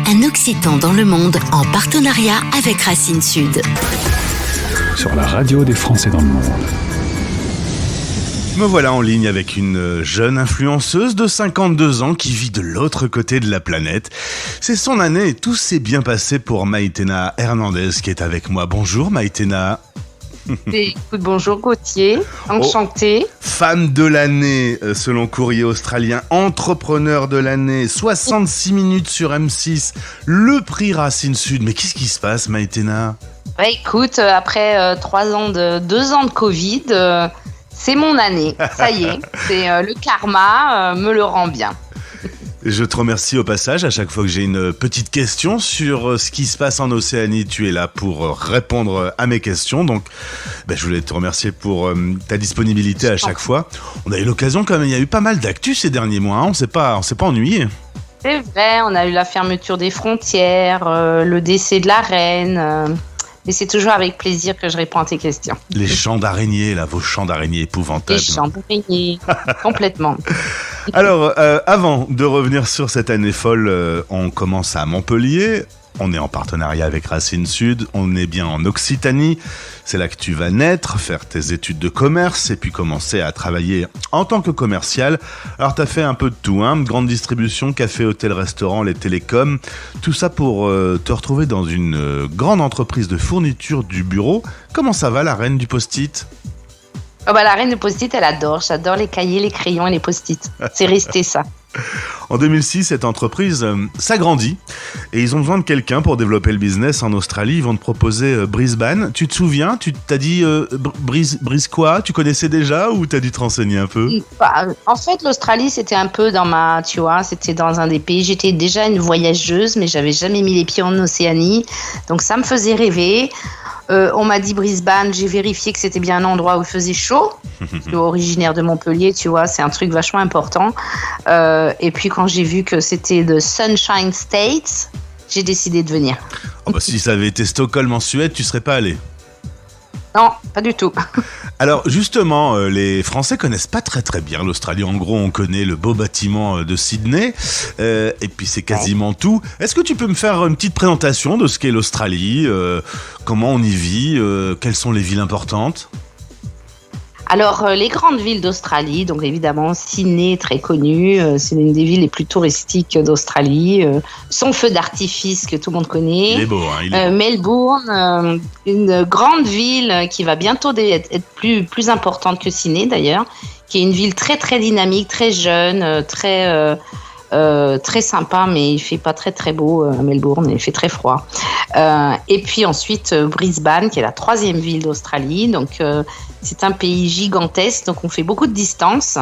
un Occitan dans le monde en partenariat avec Racine Sud. Sur la radio des Français dans le monde. Me voilà en ligne avec une jeune influenceuse de 52 ans qui vit de l'autre côté de la planète. C'est son année et tout s'est bien passé pour Maïtena Hernandez qui est avec moi. Bonjour Maïtena. Écoute, bonjour Gauthier, enchantée. Femme de l'année selon Courrier Australien, entrepreneur de l'année, 66 minutes sur M6, le prix Racine Sud. Mais qu'est-ce qui se passe Maïtena ? Bah, écoute, après 2 ans de Covid, c'est mon année, ça y est, c'est le karma me le rend bien. Je te remercie au passage. À chaque fois que j'ai une petite question sur ce qui se passe en Océanie, tu es là pour répondre à mes questions. Donc, je voulais te remercier pour ta disponibilité à chaque fois. On a eu l'occasion quand même, il y a eu pas mal d'actu ces derniers mois. Hein. On s'est pas ennuyé. C'est vrai, on a eu la fermeture des frontières, le décès de la reine. Mais c'est toujours avec plaisir que je réponds à tes questions. Les champs d'araignées, là, vos champs d'araignées épouvantables. Les champs d'araignées, complètement. Alors, avant de revenir sur cette année folle, on commence à Montpellier. On est en partenariat avec Racine Sud, on est bien en Occitanie. C'est là que tu vas naître, faire tes études de commerce et puis commencer à travailler en tant que commercial. Alors, tu as fait un peu de tout, hein, grande distribution, café, hôtel, restaurant, les télécoms. Tout ça pour te retrouver dans une grande entreprise de fourniture du bureau. Comment ça va, la reine du post-it ? La reine du post-it, elle adore. J'adore les cahiers, les crayons et les post-it. C'est resté ça. En 2006, cette entreprise s'agrandit et ils ont besoin de quelqu'un pour développer le business en Australie. Ils vont te proposer Brisbane. Tu te souviens ? Tu t'as dit Brise quoi ? Tu connaissais déjà ou t'as dû te renseigner un peu ? En fait, l'Australie, c'était un peu c'était dans un des pays. J'étais déjà une voyageuse, mais j'avais jamais mis les pieds en Océanie. Donc ça me faisait rêver. On m'a dit Brisbane, j'ai vérifié que c'était bien un endroit où il faisait chaud. Je suis originaire de Montpellier, tu vois, c'est un truc vachement important. Et puis quand j'ai vu que c'était The Sunshine State, j'ai décidé de venir. Si ça avait été Stockholm en Suède, tu serais pas allé ? Non, pas du tout. Alors justement, les Français connaissent pas très très bien l'Australie. En gros, on connaît le beau bâtiment de Sydney, et puis c'est quasiment tout. Est-ce que tu peux me faire une petite présentation de ce qu'est l'Australie, comment on y vit, quelles sont les villes importantes ? Alors, les grandes villes d'Australie, donc évidemment Sydney, très connue, c'est une des villes les plus touristiques d'Australie. Son feu d'artifice que tout le monde connaît. Il est beau, hein, Melbourne, une grande ville qui va bientôt être plus importante que Sydney d'ailleurs, qui est une ville très très dynamique, très jeune, très sympa, mais il fait pas très très beau à Melbourne, il fait très froid. Et puis ensuite Brisbane, qui est la 3e ville d'Australie. Donc c'est un pays gigantesque, donc on fait beaucoup de distance.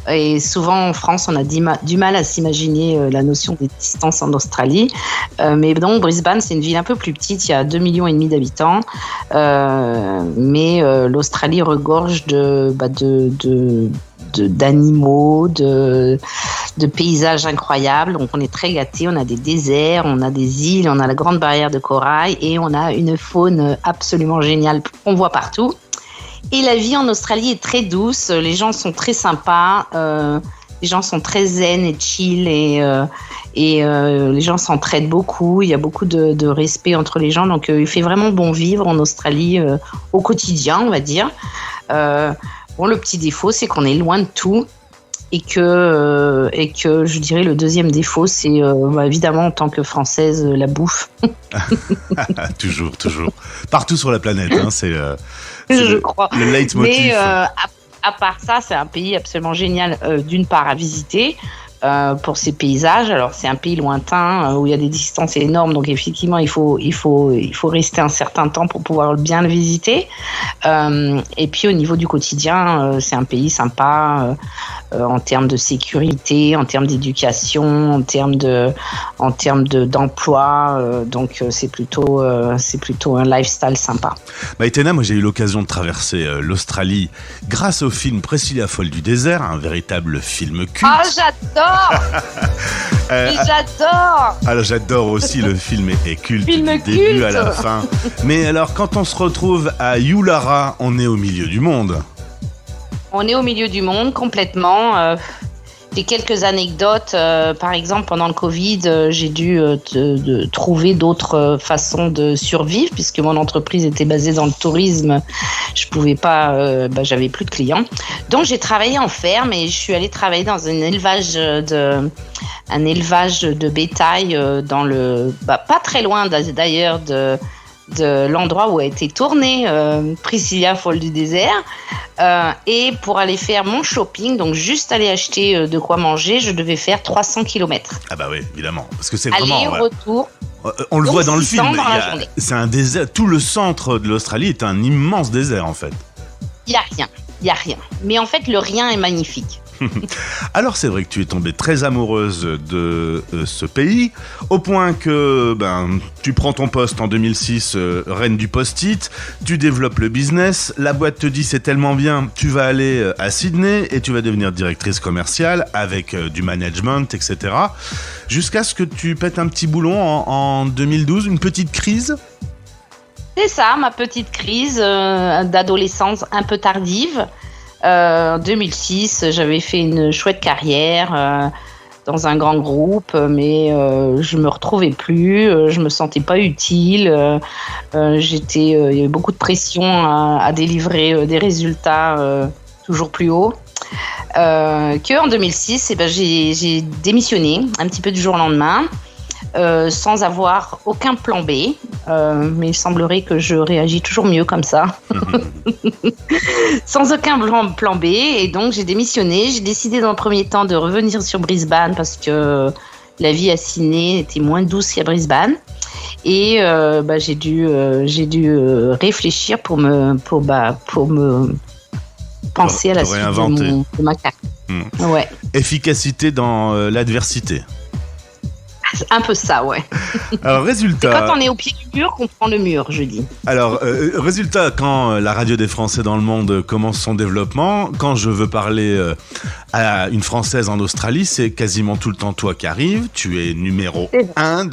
Et souvent en France, on a du mal à s'imaginer la notion des distances en Australie. Mais donc Brisbane, c'est une ville un peu plus petite, il y a 2,5 millions d'habitants. Mais l'Australie regorge d'animaux, de paysages incroyables. Donc on est très gâtés, on a des déserts, on a des îles, on a la grande barrière de corail et on a une faune absolument géniale qu'on voit partout. Et la vie en Australie est très douce, les gens sont très sympas, les gens sont très zen et chill et les gens s'entraident beaucoup, il y a beaucoup de respect entre les gens, donc il fait vraiment bon vivre en Australie au quotidien, on va dire. Le petit défaut, c'est qu'on est loin de tout et que je dirais le deuxième défaut, c'est évidemment en tant que Française, la bouffe. Toujours. Partout sur la planète, hein, je crois. Le leitmotiv. Mais à part ça, c'est un pays absolument génial, d'une part à visiter. Pour ces paysages. Alors c'est un pays lointain où il y a des distances énormes, donc effectivement il faut rester un certain temps pour pouvoir bien le visiter. Et puis au niveau du quotidien, c'est un pays sympa en termes de sécurité, en termes d'éducation, en termes d'emploi. Donc c'est plutôt un lifestyle sympa. Maïtena, moi j'ai eu l'occasion de traverser l'Australie grâce au film Priscilla folle du désert, un véritable film culte. Ah, j'adore. J'adore. Alors j'adore aussi, le film est culte du début culte à la fin. Mais alors quand on se retrouve à Yulara, on est au milieu du monde. On est au milieu du monde complètement. J'ai quelques anecdotes. Par exemple, pendant le Covid, j'ai dû trouver d'autres façons de survivre puisque mon entreprise était basée dans le tourisme. Je pouvais pas, j'avais plus de clients. Donc, j'ai travaillé en ferme et je suis allée travailler dans un élevage de bétail pas très loin d'ailleurs de l'endroit où a été tournée Priscilla Folle du désert, et pour aller faire mon shopping, donc juste aller acheter de quoi manger, je devais faire 300 km. Ah bah oui, évidemment, parce que c'est vraiment... Aller-retour. On le voit dans le 600 film, dans la journée. c'est un désert, tout le centre de l'Australie est un immense désert en fait. Il y a rien. Mais en fait, le rien est magnifique. Alors c'est vrai que tu es tombée très amoureuse de ce pays, au point que tu prends ton poste en 2006, reine du post-it, tu développes le business, la boîte te dit c'est tellement bien, tu vas aller à Sydney et tu vas devenir directrice commerciale avec du management, etc. Jusqu'à ce que tu pètes un petit boulon en 2012, une petite crise. C'est ça, ma petite crise d'adolescence un peu tardive. En 2006, j'avais fait une chouette carrière dans un grand groupe, mais je me retrouvais plus, je me sentais pas utile. Il y avait beaucoup de pression à délivrer des résultats toujours plus hauts. En 2006, j'ai démissionné un petit peu du jour au lendemain. Sans avoir aucun plan B, mais il semblerait que je réagis toujours mieux comme ça. Sans aucun plan B, et donc j'ai démissionné. J'ai décidé dans le premier temps de revenir sur Brisbane parce que la vie à Sydney était moins douce qu'à Brisbane. Et j'ai dû réfléchir pour me penser à la suite de ma carrière. Ouais. Efficacité dans l'adversité. Un peu ça, ouais. Alors, résultat... C'est quand on est au pied du mur qu'on prend le mur, je dis. Alors, résultat, quand la radio des Français dans le monde commence son développement, quand je veux parler à une Française en Australie, c'est quasiment tout le temps toi qui arrives. Tu es numéro 1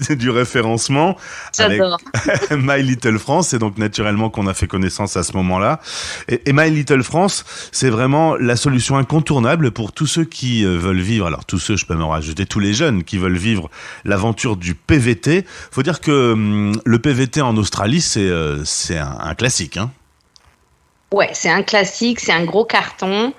du référencement. J'adore. Avec My Little France, c'est donc naturellement qu'on a fait connaissance à ce moment-là. Et My Little France, c'est vraiment la solution incontournable pour tous ceux qui veulent vivre. Alors, tous ceux, je peux me rajouter, tous les jeunes qui veulent vivre l'aventure du PVT. Faut dire que le PVT en Australie, c'est un classique. Hein. Ouais, c'est un classique, c'est un gros carton.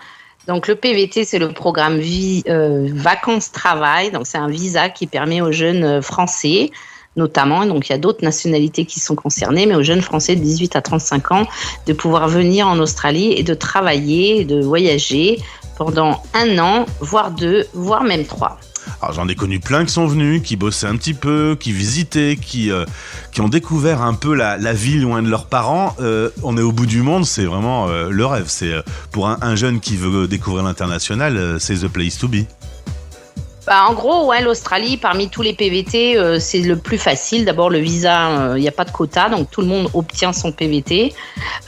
Donc le PVT, c'est le programme vacances-travail. Donc c'est un visa qui permet aux jeunes Français, notamment, donc il y a d'autres nationalités qui sont concernées, mais aux jeunes Français de 18 à 35 ans, de pouvoir venir en Australie et de travailler, de voyager pendant 1 an, voire 2, voire même 3. Alors j'en ai connu plein qui sont venus, qui bossaient un petit peu, qui visitaient, qui ont découvert un peu la vie loin de leurs parents. On est au bout du monde, c'est vraiment le rêve. C'est pour un jeune qui veut découvrir l'international, c'est the place to be. En gros, ouais, l'Australie, parmi tous les PVT, c'est le plus facile. D'abord, le visa, il n'y a pas de quota, donc tout le monde obtient son PVT.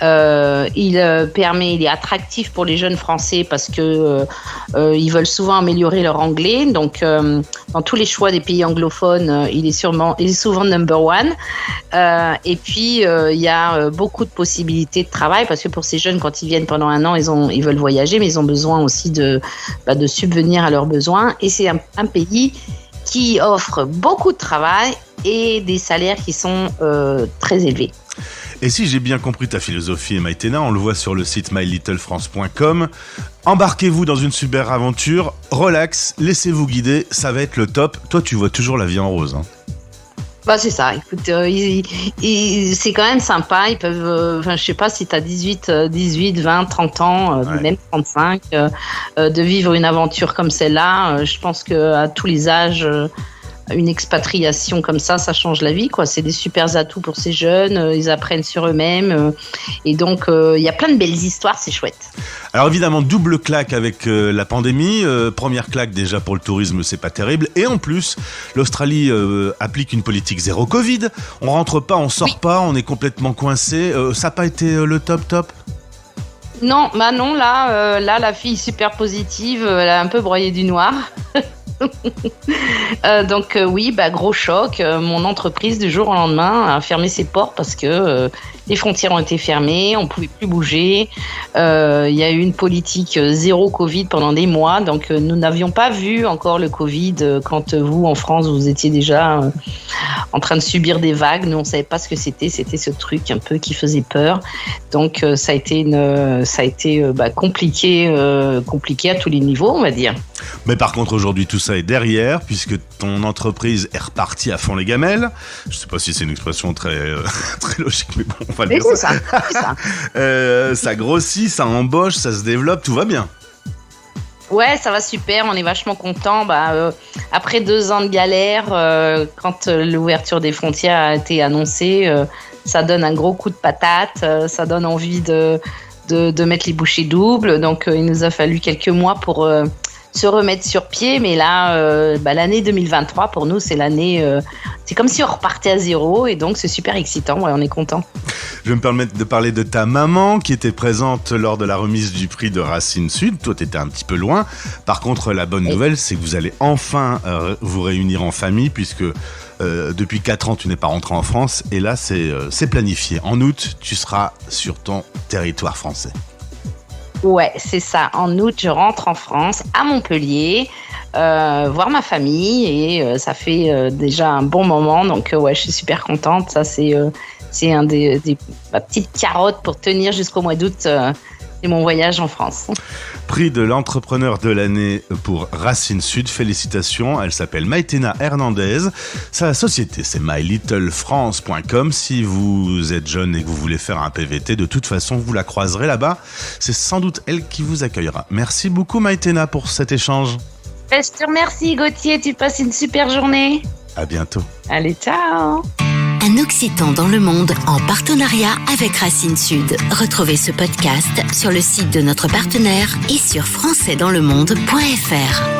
Il est attractif pour les jeunes Français parce que ils veulent souvent améliorer leur anglais. Donc, dans tous les choix des pays anglophones, il est souvent number one. Et puis, il y a beaucoup de possibilités de travail parce que pour ces jeunes, quand ils viennent pendant 1 an, ils veulent voyager, mais ils ont besoin aussi de subvenir à leurs besoins. Et c'est un pays qui offre beaucoup de travail et des salaires qui sont très élevés. Et si j'ai bien compris ta philosophie, Maïtena, on le voit sur le site mylittlefrance.com, embarquez-vous dans une super aventure, relax, laissez-vous guider, ça va être le top. Toi, tu vois toujours la vie en rose. Hein. C'est ça, écoute, c'est quand même sympa, ils peuvent, je sais pas si tu as 18, 20, 30 ans, même 35, de vivre une aventure comme celle-là, je pense qu'à tous les âges, une expatriation comme ça change la vie, quoi. C'est des super atouts pour ces jeunes, ils apprennent sur eux-mêmes, et donc il y a plein de belles histoires, c'est chouette. Alors évidemment, double claque avec la pandémie, première claque déjà pour le tourisme, c'est pas terrible, et en plus, l'Australie applique une politique zéro Covid, on rentre pas, on sort pas, on est complètement coincé, ça n'a pas été le top. Non, là, la fille super positive, elle a un peu broyé du noir. Donc oui, gros choc. Mon entreprise du jour au lendemain a fermé ses portes parce que les frontières ont été fermées, on ne pouvait plus bouger. Il y a eu une politique zéro Covid pendant des mois, donc nous n'avions pas vu encore le Covid quand vous, en France, vous étiez déjà en train de subir des vagues. Nous, on ne savait pas ce que c'était ce truc un peu qui faisait peur. Donc ça a été compliqué à tous les niveaux, on va dire. Mais par contre, aujourd'hui, tout ça est derrière, puisque ton entreprise est repartie à fond les gamelles. Je ne sais pas si c'est une expression très logique, mais bon, on va le dire. C'est ça. Ça grossit, ça embauche, ça se développe, tout va bien. Ouais, ça va super, on est vachement contents. Après 2 ans de galère, quand l'ouverture des frontières a été annoncée, ça donne un gros coup de patate, ça donne envie de mettre les bouchées doubles. Donc, il nous a fallu quelques mois pour se remettre sur pied. Mais là, l'année 2023, pour nous, c'est l'année... c'est comme si on repartait à zéro. Et donc, c'est super excitant. Ouais, on est contents. Je vais me permettre de parler de ta maman qui était présente lors de la remise du prix de Racine Sud. Toi, t'étais un petit peu loin. Par contre, la bonne nouvelle, c'est que vous allez enfin vous réunir en famille puisque depuis 4 ans, tu n'es pas rentré en France. Et là, c'est planifié. En août, tu seras sur ton territoire français. Ouais, c'est ça. En août, je rentre en France, à Montpellier, voir ma famille. Et ça fait déjà un bon moment. Donc, ouais, je suis super contente. Ça, c'est un ma petite carotte pour tenir jusqu'au mois d'août. C'est mon voyage en France. Prix de l'entrepreneur de l'année pour Racine Sud. Félicitations. Elle s'appelle Maïtena Hernandez. Sa société, c'est mylittlefrance.com. Si vous êtes jeune et que vous voulez faire un PVT, de toute façon, vous la croiserez là-bas. C'est sans doute elle qui vous accueillera. Merci beaucoup, Maïtena, pour cet échange. Je te remercie, Gauthier. Tu passes une super journée. À bientôt. Allez, ciao. Un Occitan dans le monde en partenariat avec Racine Sud. Retrouvez ce podcast sur le site de notre partenaire et sur françaisdanslemonde.fr.